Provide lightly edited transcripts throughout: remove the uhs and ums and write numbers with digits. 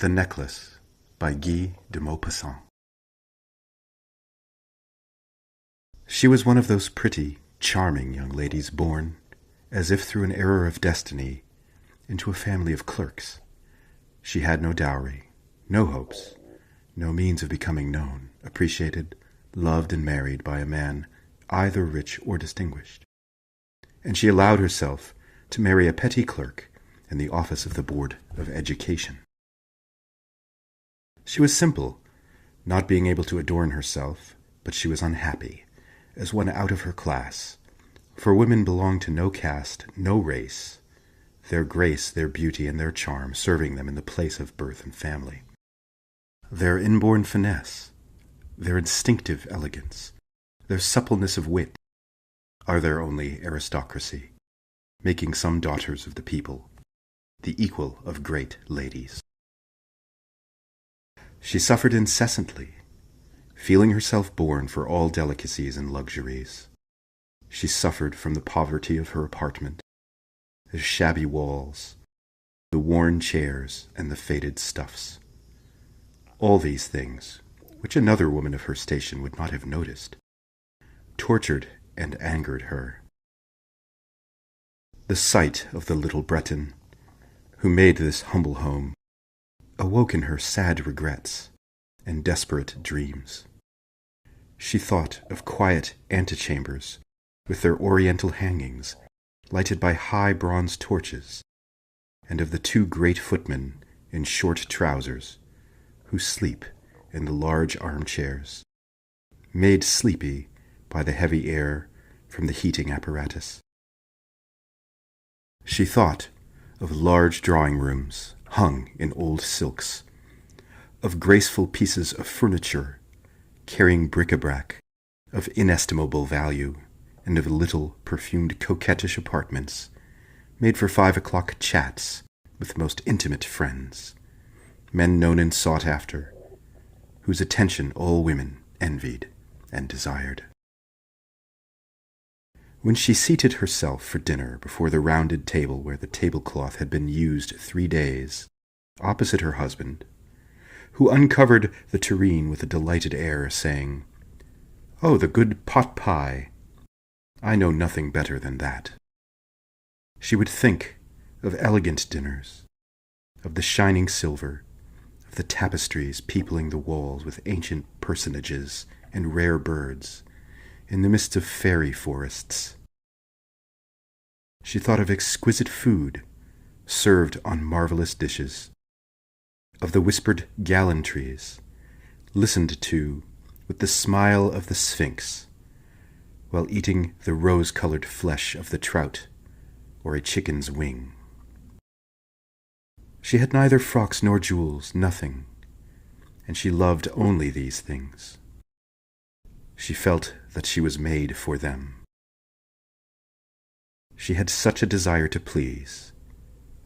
The Necklace by Guy de Maupassant. She was one of those pretty, charming young ladies born, as if through an error of destiny, into a family of clerks. She had no dowry, no hopes, no means of becoming known, appreciated, loved and married by a man either rich or distinguished. And she allowed herself to marry a petty clerk in the office of the Board of Education. She was simple, not being able to adorn herself, but she was unhappy, as one out of her class, for women belong to no caste, no race, their grace, their beauty, and their charm serving them in the place of birth and family. Their inborn finesse, their instinctive elegance, their suppleness of wit, are their only aristocracy, making some daughters of the people, the equal of great ladies. She suffered incessantly, feeling herself born for all delicacies and luxuries. She suffered from the poverty of her apartment, the shabby walls, the worn chairs, and the faded stuffs. All these things, which another woman of her station would not have noticed, tortured and angered her. The sight of the little Breton, who made this humble home, awoke in her sad regrets and desperate dreams. She thought of quiet antechambers with their oriental hangings lighted by high bronze torches, and of the two great footmen in short trousers who sleep in the large armchairs, made sleepy by the heavy air from the heating apparatus. She thought of large drawing rooms hung in old silks, of graceful pieces of furniture carrying bric-a-brac of inestimable value, and of little perfumed coquettish apartments made for 5 o'clock chats with most intimate friends, men known and sought after, whose attention all women envied and desired. When she seated herself for dinner before the rounded table where the tablecloth had been used 3 days, opposite her husband, who uncovered the tureen with a delighted air, saying, "Oh, the good pot pie! I know nothing better than that," she would think of elegant dinners, of the shining silver, of the tapestries peopling the walls with ancient personages and rare birds, in the midst of fairy forests. She thought of exquisite food, served on marvelous dishes, of the whispered gallantries, listened to with the smile of the Sphinx, while eating the rose-colored flesh of the trout or a chicken's wing. She had neither frocks nor jewels, nothing, and she loved only these things. She felt that she was made for them. She had such a desire to please,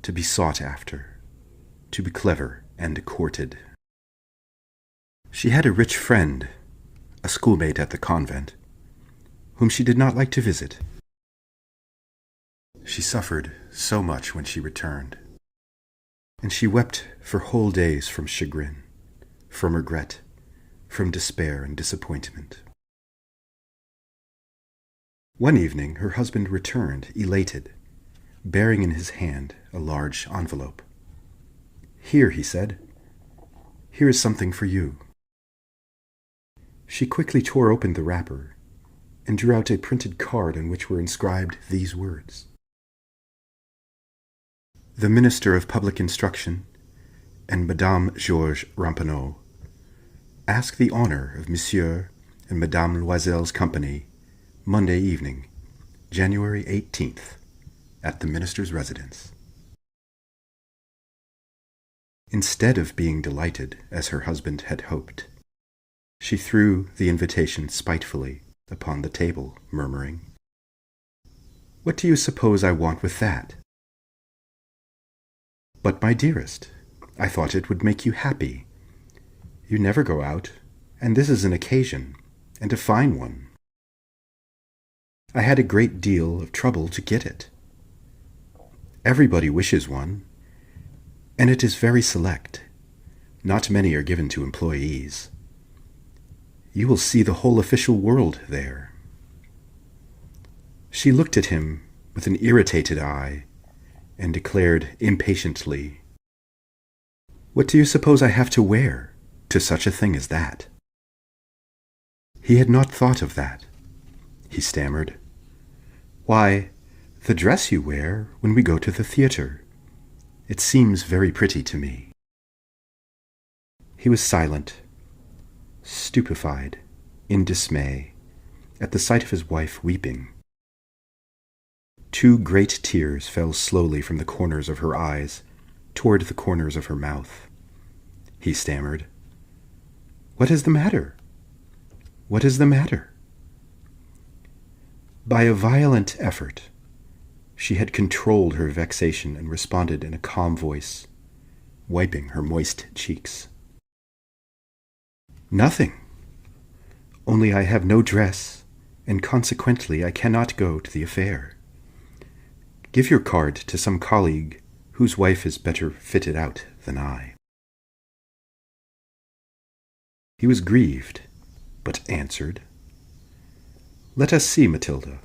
to be sought after, to be clever and courted. She had a rich friend, a schoolmate at the convent, whom she did not like to visit. She suffered so much when she returned, and she wept for whole days from chagrin, from regret, from despair and disappointment. One evening her husband returned, elated, bearing in his hand a large envelope. "Here," he said, "here is something for you." She quickly tore open the wrapper and drew out a printed card on which were inscribed these words: "The Minister of Public Instruction and Madame Georges Ramponneau ask the honor of Monsieur and Madame Loisel's company Monday evening, January 18th, at the minister's residence." Instead of being delighted, as her husband had hoped, she threw the invitation spitefully upon the table, murmuring, "What do you suppose I want with that?" "But, my dearest, I thought it would make you happy. You never go out, and this is an occasion, and a fine one." "I had a great deal of trouble to get it." "Everybody wishes one, and it is very select. Not many are given to employees. You will see the whole official world there." She looked at him with an irritated eye and declared impatiently, "What do you suppose I have to wear to such a thing as that?" He had not thought of that. He stammered, "Why, the dress you wear when we go to the theater. It seems very pretty to me." He was silent, stupefied, in dismay, at the sight of his wife weeping. 2 great tears fell slowly from the corners of her eyes toward the corners of her mouth. He stammered, "What is the matter? What is the matter?" By a violent effort, she had controlled her vexation and responded in a calm voice, wiping her moist cheeks. "Nothing. Only I have no dress, and consequently I cannot go to the affair. Give your card to some colleague whose wife is better fitted out than I." He was grieved, but answered, "Let us see, Matilda.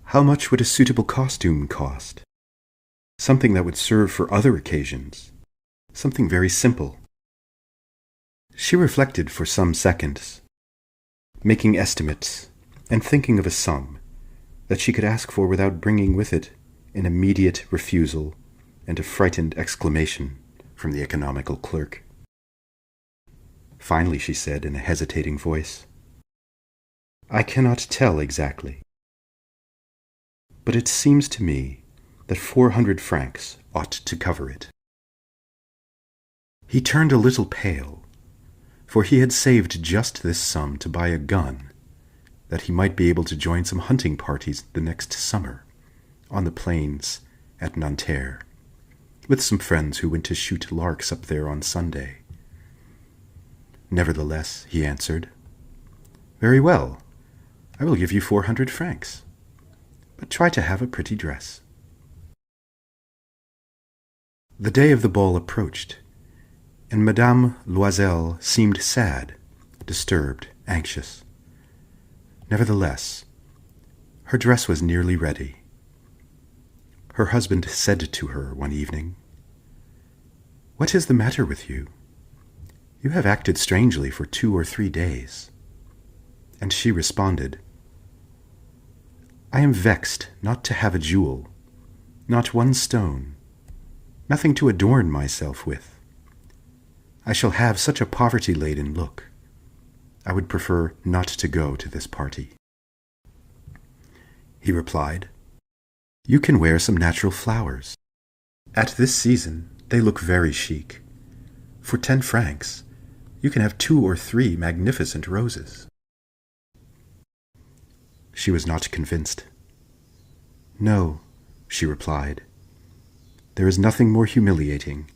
How much would a suitable costume cost? Something that would serve for other occasions. Something very simple." She reflected for some seconds, making estimates and thinking of a sum that she could ask for without bringing with it an immediate refusal and a frightened exclamation from the economical clerk. Finally she said in a hesitating voice, "I cannot tell exactly, but it seems to me that 400 francs ought to cover it." He turned a little pale, for he had saved just this sum to buy a gun, that he might be able to join some hunting parties the next summer, on the plains at Nanterre, with some friends who went to shoot larks up there on Sunday. Nevertheless, he answered, "Very well, I will give you 400 francs, but try to have a pretty dress." The day of the ball approached, and Madame Loisel seemed sad, disturbed, anxious. Nevertheless, her dress was nearly ready. Her husband said to her one evening, "What is the matter with you? You have acted strangely for 2 or 3 days." And she responded, "I am vexed not to have a jewel, not one stone, nothing to adorn myself with. I shall have such a poverty-laden look. I would prefer not to go to this party." He replied, "You can wear some natural flowers. At this season they look very chic. For 10 francs, you can have 2 or 3 magnificent roses." She was not convinced. "No," she replied, "there is nothing more humiliating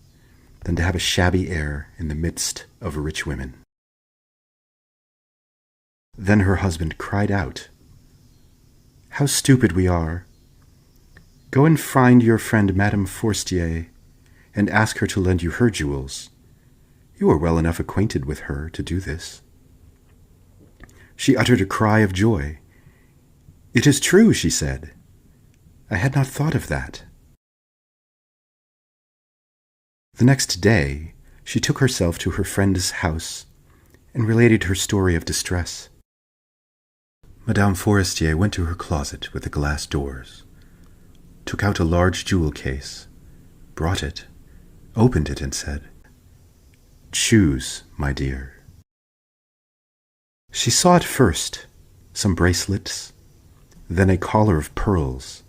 than to have a shabby air in the midst of rich women." Then her husband cried out, "How stupid we are! Go and find your friend Madame Forestier, and ask her to lend you her jewels. You are well enough acquainted with her to do this." She uttered a cry of joy. "It is true," she said. "I had not thought of that." The next day she took herself to her friend's house and related her story of distress. Madame Forestier went to her closet with the glass doors, took out a large jewel case, brought it, opened it, and said, "Choose, my dear." She saw at first some bracelets, then a collar of pearls,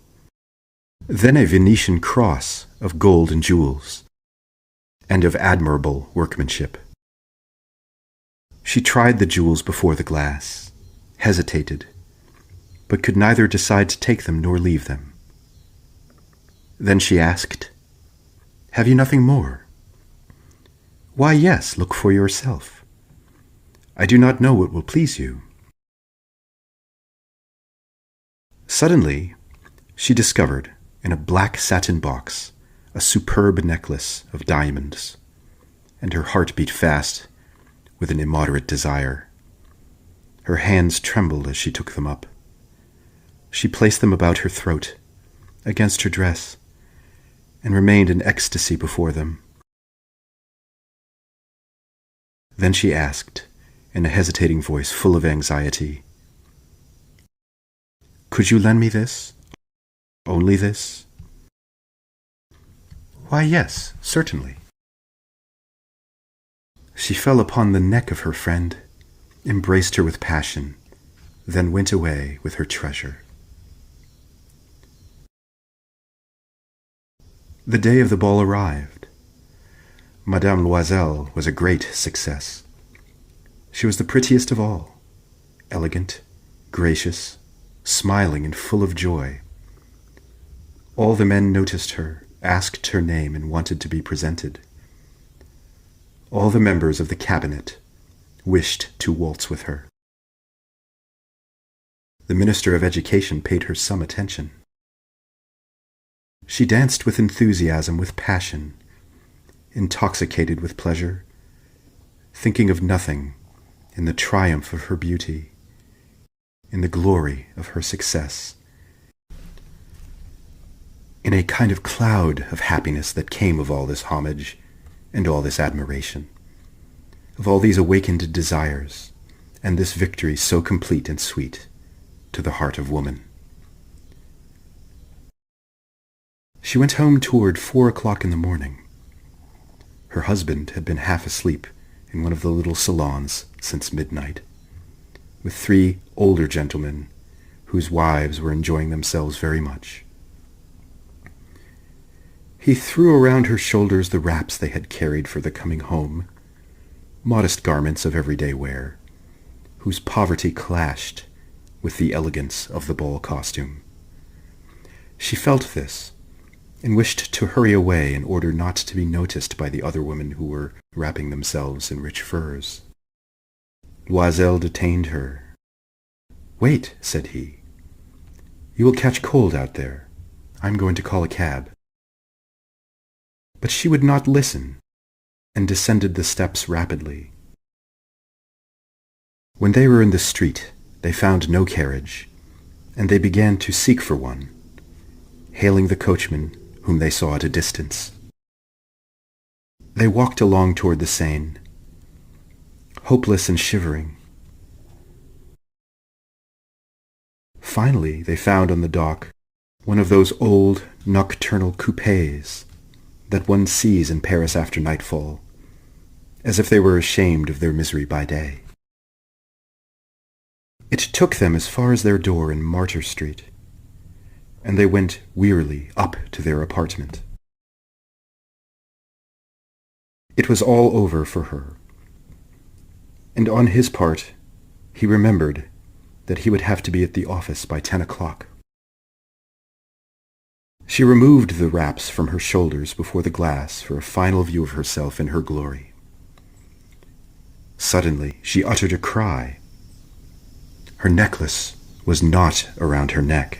then a Venetian cross of gold and jewels, and of admirable workmanship. She tried the jewels before the glass, hesitated, but could neither decide to take them nor leave them. Then she asked, "Have you nothing more?" "Why, yes, look for yourself. I do not know what will please you." Suddenly, she discovered, in a black satin box, a superb necklace of diamonds, and her heart beat fast with an immoderate desire. Her hands trembled as she took them up. She placed them about her throat, against her dress, and remained in ecstasy before them. Then she asked, in a hesitating voice full of anxiety, "Could you lend me this? Only this?" "Why, yes, certainly." She fell upon the neck of her friend, embraced her with passion, then went away with her treasure. The day of the ball arrived. Madame Loisel was a great success. She was the prettiest of all, elegant, gracious, smiling and full of joy. All the men noticed her, asked her name, and wanted to be presented. All the members of the cabinet wished to waltz with her. The Minister of Education paid her some attention. She danced with enthusiasm, with passion, intoxicated with pleasure, thinking of nothing in the triumph of her beauty, in the glory of her success, in a kind of cloud of happiness that came of all this homage and all this admiration, of all these awakened desires, and this victory so complete and sweet to the heart of woman. She went home toward 4 o'clock in the morning. Her husband had been half asleep in one of the little salons since midnight, with 3 older gentlemen whose wives were enjoying themselves very much. He threw around her shoulders the wraps they had carried for the coming home, modest garments of everyday wear, whose poverty clashed with the elegance of the ball costume. She felt this, and wished to hurry away in order not to be noticed by the other women who were wrapping themselves in rich furs. Loisel detained her. "Wait," said he. "You will catch cold out there. I'm going to call a cab." But she would not listen, and descended the steps rapidly. When they were in the street, they found no carriage, and they began to seek for one, hailing the coachman whom they saw at a distance. They walked along toward the Seine, hopeless and shivering. Finally, they found on the dock one of those old nocturnal coupés that one sees in Paris after nightfall, as if they were ashamed of their misery by day. It took them as far as their door in Martyr Street, and they went wearily up to their apartment. It was all over for her, and on his part he remembered that he would have to be at the office by 10 o'clock. She removed the wraps from her shoulders before the glass for a final view of herself in her glory. Suddenly she uttered a cry. Her necklace was not around her neck.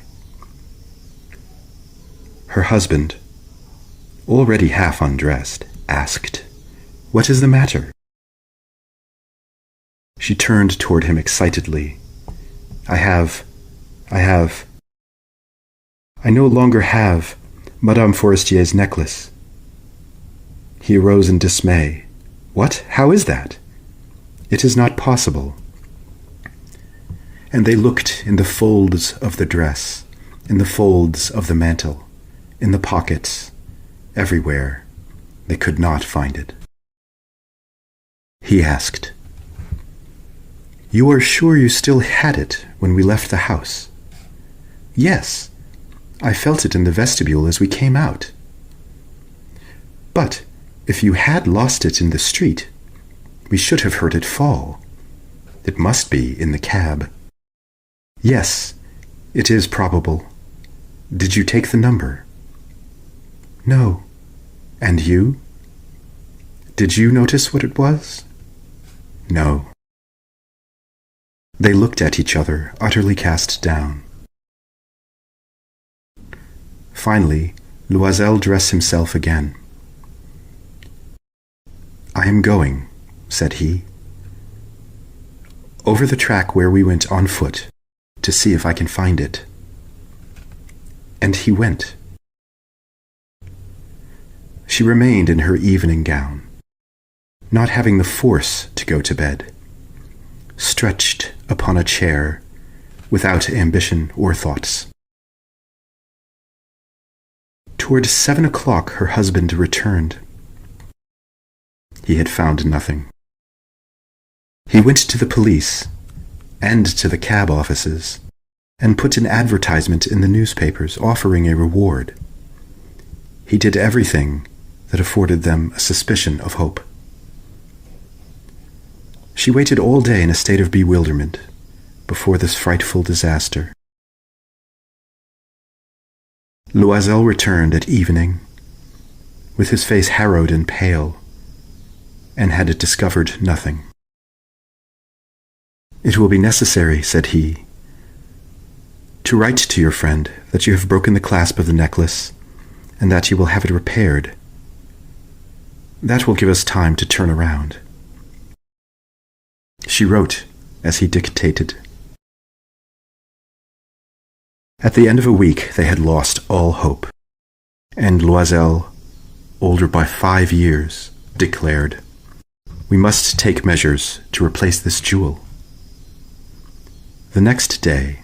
Her husband, already half undressed, asked, "What is the matter?" She turned toward him excitedly. I no longer have Madame Forestier's necklace." He arose in dismay. "What? How is that? It is not possible." And they looked in the folds of the dress, in the folds of the mantle, in the pockets, everywhere. They could not find it. He asked, "You are sure you still had it when we left the house?" "Yes, I felt it in the vestibule as we came out." "But if you had lost it in the street, we should have heard it fall. It must be in the cab." "Yes, it is probable. Did you take the number?" "No. And you? Did you notice what it was?" "No." They looked at each other, utterly cast down. Finally, Loisel dressed himself again. "I am going," said he, "over the track where we went on foot, to see if I can find it." And he went. She remained in her evening gown, not having the force to go to bed, stretched upon a chair, without ambition or thoughts. Toward 7 o'clock her husband returned. He had found nothing. He went to the police and to the cab offices and put an advertisement in the newspapers offering a reward. He did everything that afforded them a suspicion of hope. She waited all day in a state of bewilderment before this frightful disaster. Loisel returned at evening, with his face harrowed and pale, and had discovered nothing. "It will be necessary," said he, "to write to your friend that you have broken the clasp of the necklace, and that you will have it repaired. That will give us time to turn around." She wrote as he dictated. At the end of a week they had lost all hope, and Loisel, older by 5 years, declared, "We must take measures to replace this jewel." The next day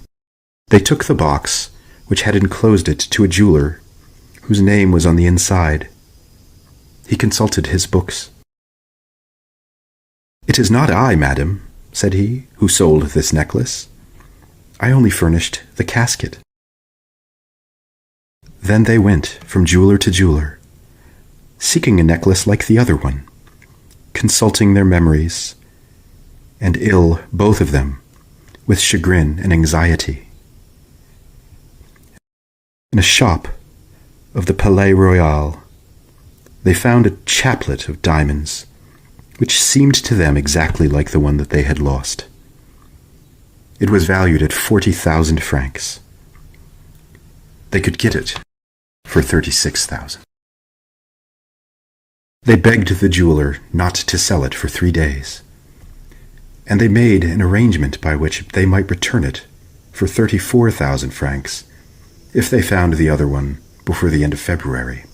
they took the box which had enclosed it to a jeweler whose name was on the inside. He consulted his books. "It is not I, madam," said he, "who sold this necklace. I only furnished the casket." Then they went from jeweler to jeweler, seeking a necklace like the other one, consulting their memories, and ill, both of them, with chagrin and anxiety. In a shop of the Palais Royal, they found a chaplet of diamonds, which seemed to them exactly like the one that they had lost. It was valued at 40,000 francs. They could get it for 36,000. They begged the jeweler not to sell it for 3 days, and they made an arrangement by which they might return it for 34,000 francs if they found the other one before the end of February.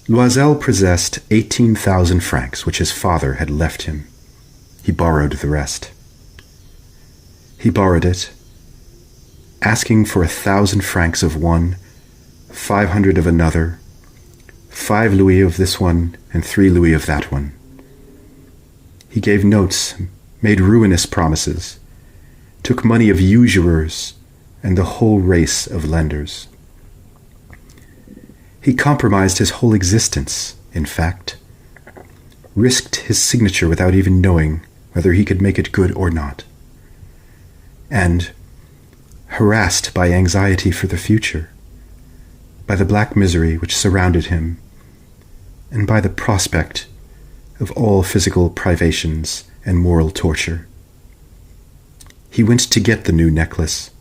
Loisel possessed 18,000 francs, which his father had left him. He borrowed the rest. He borrowed it, asking for 1,000 francs of one, 500 of another, 5 louis of this one, and 3 louis of that one. He gave notes, made ruinous promises, took money of usurers and the whole race of lenders. He compromised his whole existence, in fact, risked his signature without even knowing whether he could make it good or not, and, harassed by anxiety for the future, by the black misery which surrounded him, and by the prospect of all physical privations and moral torture, he went to get the new necklace,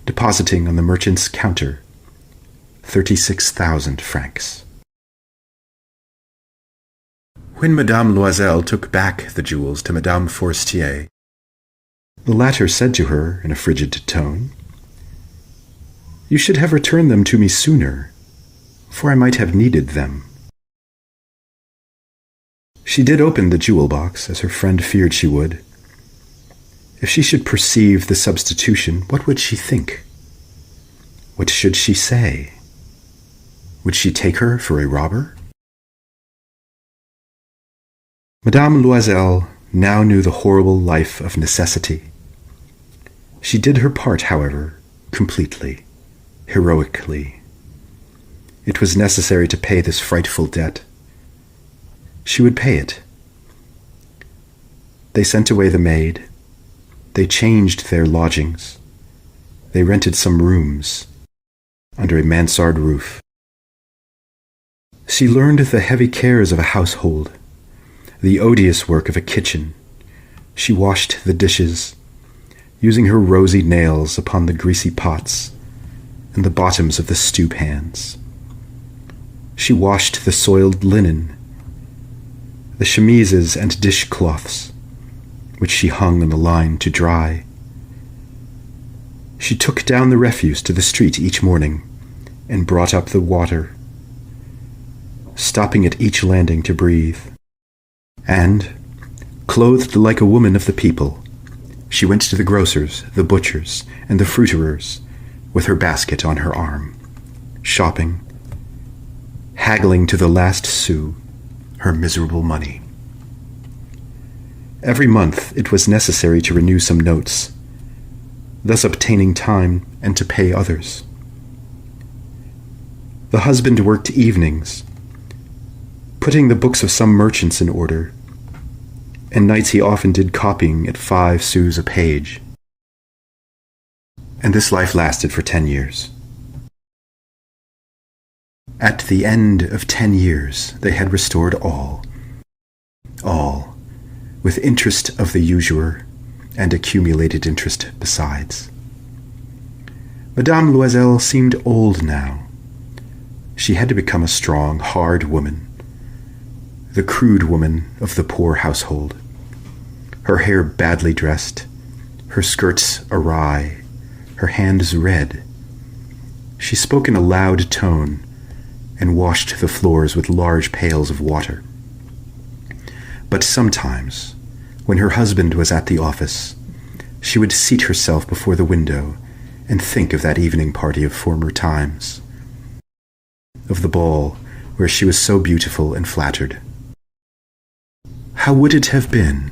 depositing on the merchant's counter 36,000 francs. When Madame Loisel took back the jewels to Madame Forestier, the latter said to her in a frigid tone, "You should have returned them to me sooner, for I might have needed them." She did open the jewel box, as her friend feared she would. If she should perceive the substitution, what would she think? What should she say? Would she take her for a robber? Madame Loisel now knew the horrible life of necessity. She did her part, however, completely, heroically. It was necessary to pay this frightful debt. She would pay it. They sent away the maid. They changed their lodgings. They rented some rooms under a mansard roof. She learned the heavy cares of a household, the odious work of a kitchen. She washed the dishes, using her rosy nails upon the greasy pots and the bottoms of the stew pans. She washed the soiled linen the chemises and dishcloths, which she hung on the line to dry. She took down the refuse to the street each morning and brought up the water, stopping at each landing to breathe. And, clothed like a woman of the people, she went to the grocers, the butchers, and the fruiterers with her basket on her arm, shopping, haggling to the last sou her miserable money. Every month it was necessary to renew some notes, thus obtaining time and to pay others. The husband worked evenings, putting the books of some merchants in order, and nights he often did copying at 5 sous a page. And this life lasted for 10 years. At the end of 10 years, they had restored all, with interest of the usurer and accumulated interest besides. Madame Loisel seemed old now. She had to become a strong, hard woman, the crude woman of the poor household, her hair badly dressed, her skirts awry, her hands red. She spoke in a loud tone and washed the floors with large pails of water. But sometimes, when her husband was at the office, she would seat herself before the window and think of that evening party of former times, of the ball where she was so beautiful and flattered. How would it have been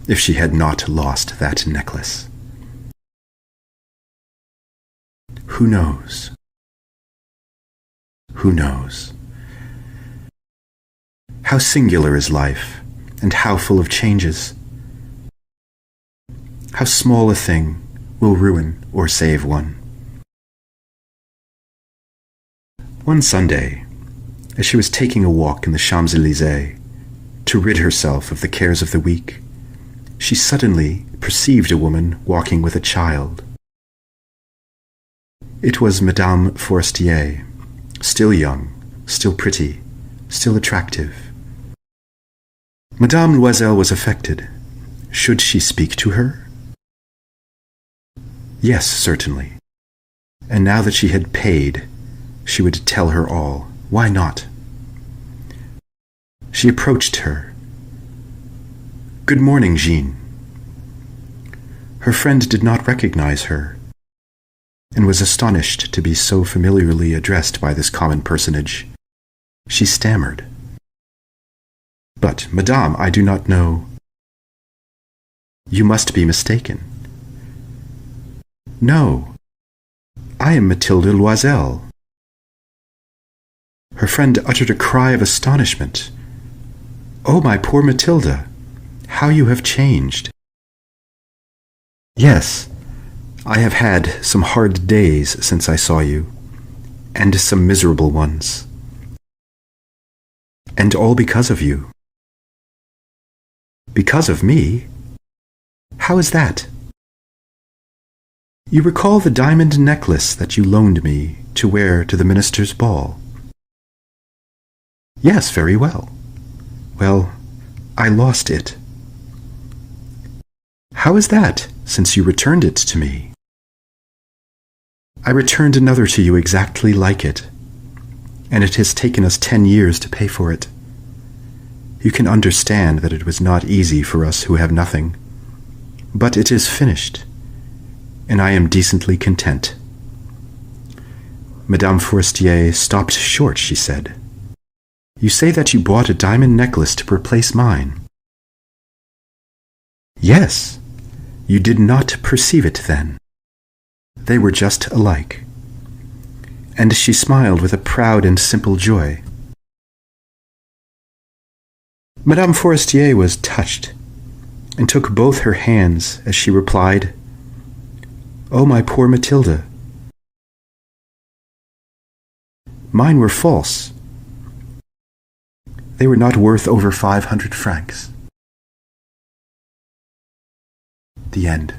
if she had not lost that necklace? Who knows? Who knows? How singular is life, and how full of changes. How small a thing will ruin or save one. One Sunday, as she was taking a walk in the Champs-Élysées to rid herself of the cares of the week, she suddenly perceived a woman walking with a child. It was Madame Forestier, still young, still pretty, still attractive. Madame Loisel was affected. Should she speak to her? Yes, certainly. And now that she had paid, she would tell her all. Why not? She approached her. "Good morning, Jean." Her friend did not recognize her, and was astonished to be so familiarly addressed by this common personage. She stammered. "But, Madame, I do not know." "You must be mistaken." "No, I am Mathilde Loisel." Her friend uttered a cry of astonishment. "Oh, my poor Mathilde, how you have changed." "Yes, I have had some hard days since I saw you, and some miserable ones. And all because of you." "Because of me? How is that?" "You recall the diamond necklace that you loaned me to wear to the minister's ball?" "Yes, very well." "Well, I lost it." "How is that, since you returned it to me?" "I returned another to you exactly like it, and it has taken us 10 years to pay for it. You can understand that it was not easy for us who have nothing, but it is finished, and I am decently content." Madame Forestier stopped short, she said. "You say that you bought a diamond necklace to replace mine?" "Yes. You did not perceive it then. They were just alike." And she smiled with a proud and simple joy. Madame Forestier was touched, and took both her hands as she replied, "Oh, my poor Mathilde. Mine were false. They were not worth over 500 francs. The end.